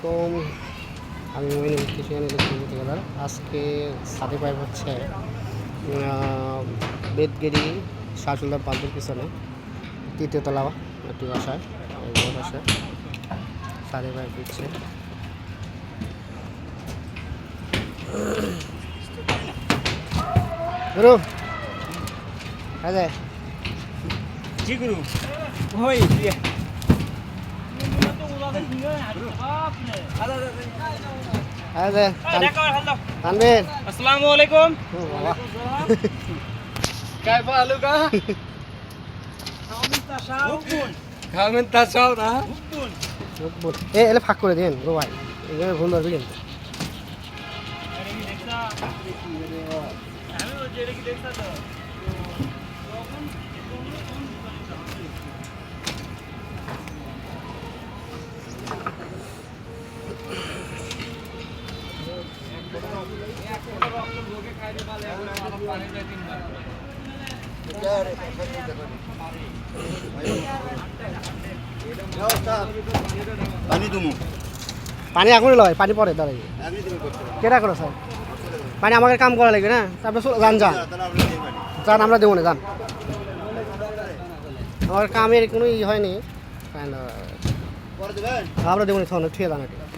কম আমি মইনুল কৃষিয়ান ইলেকট্রিক ঠিকাদার। আজকে সাথে পাইপ হচ্ছে বেদগিরি শাহসুল্লাহ পাম্পের পিছনে ৩য় তলা একটি বাসায় বাসায় সাথে পাইপ দিচ্ছে। গুরু আরে জি গুরু ওই আরে তানভীর আসসালামু আলাইকুম বাবা काय पालू का খাবেন তা সব না এলে ফাঁক করে দিন গো ভাই এখানে ভুল ধরবে কিন্তু পানি আগুনে লয় পানি পরে দাঁড়াই কেটা করো স্যার পানি আমাকে কাম করা লাগবে না তারপরে যান যান যান আমরা দেবো না যান আমার কামের কোনো ই হয়নি আমরা দেবো না ঠিক আছে